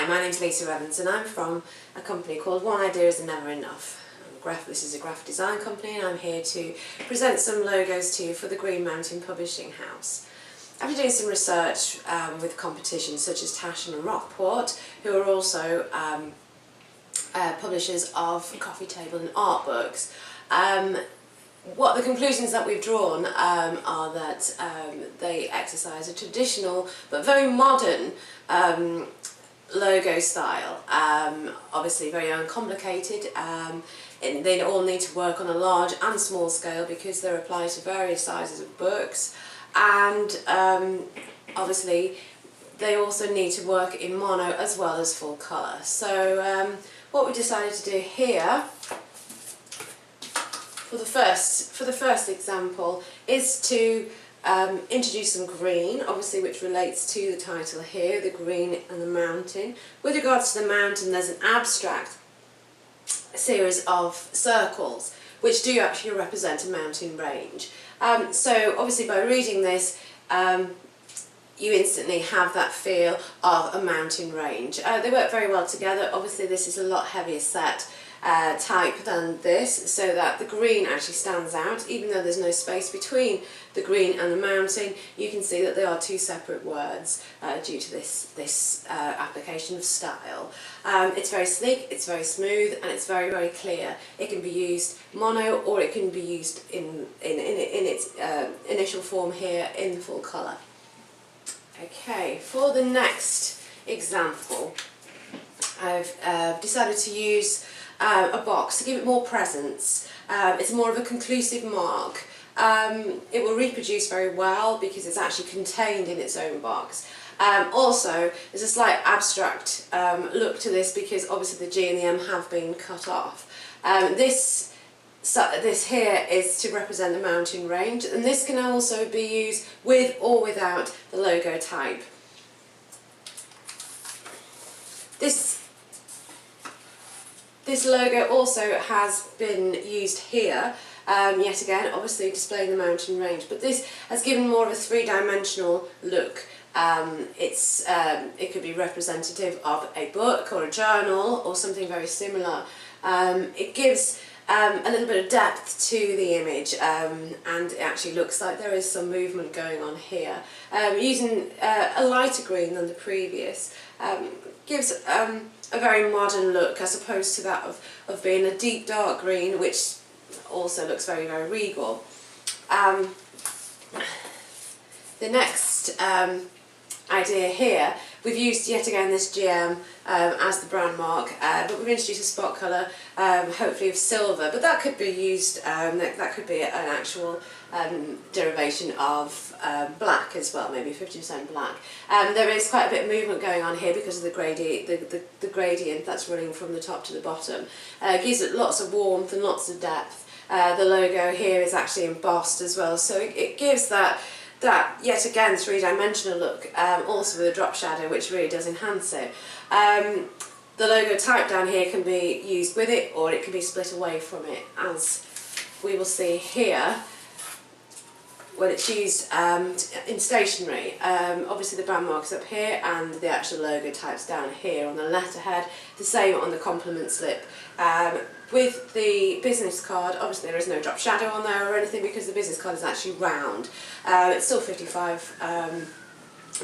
Hi, my name's Lisa Evans and I'm from a company called One Idea Is Never Enough. This is a graphic design company and I'm here to present some logos to you for the Green Mountain Publishing House. I've been doing some research with competitions such as Taschen and Rockport, who are also publishers of coffee table and art books. What the conclusions that we've drawn are that they exercise a traditional but very modern logo style, obviously very uncomplicated. They all need to work on a large and small scale because they're applied to various sizes of books, and obviously they also need to work in mono as well as full colour. So what we decided to do here for the first example is to introduce some green, obviously, which relates to the title here, the green and the mountain. With regards to the mountain, there's an abstract series of circles which do actually represent a mountain range. So obviously by reading this you instantly have that feel of a mountain range. They work very well together. Obviously this is a lot heavier set type than this, so that the green actually stands out. Even though there's no space between the green and the mountain, you can see that they are two separate words due to this application of style. It's very sleek, it's very smooth, and it's very, very clear. It can be used mono or it can be used in its initial form here in full colour. Okay, for the next example, I've decided to use a box to give it more presence. It's more of a conclusive mark. It will reproduce very well because it's actually contained in its own box. Also, there's a slight abstract look to this because obviously the G and the M have been cut off. This here is to represent the mountain range, and this can also be used with or without the logo type. This logo also has been used here, yet again, obviously displaying the mountain range, but this has given more of a three-dimensional look. It could be representative of a book or a journal or something very similar. It gives a little bit of depth to the image, and it actually looks like there is some movement going on here. Using a lighter green than the previous gives a very modern look as opposed to that of being a deep dark green, which also looks very, very regal. The next idea here, we've used yet again this GM as the brand mark, but we've introduced a spot colour, hopefully of silver, but that could be used, that could be an actual derivation of black as well, maybe 50% black. There is quite a bit of movement going on here because of the gradient that's running from the top to the bottom. Gives it lots of warmth and lots of depth. The logo here is actually embossed as well, so it gives that yet again three-dimensional look, also with a drop shadow, which really does enhance it. The logo type down here can be used with it or it can be split away from it, as we will see here when it's used in stationery. Obviously the brand mark is up here and the actual logo type's down here on the letterhead, the same on the complement slip. With the business card, obviously there is no drop shadow on there or anything because the business card is actually round. It's still 55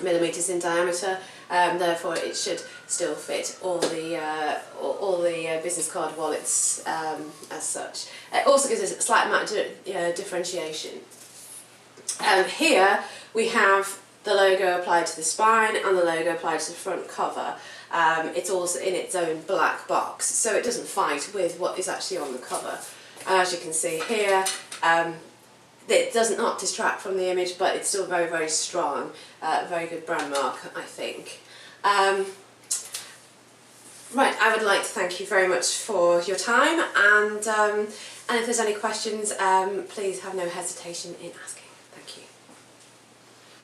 millimetres in diameter, therefore it should still fit all the business card wallets as such. It also gives us a slight amount of differentiation. Here we have the logo applied to the spine and the logo applied to the front cover. It's also in its own black box, so it doesn't fight with what is actually on the cover. And as you can see here, it does not distract from the image, but it's still very, very strong. Very good brand mark, I think. Right, I would like to thank you very much for your time, and if there's any questions, please have no hesitation in asking. Thank you.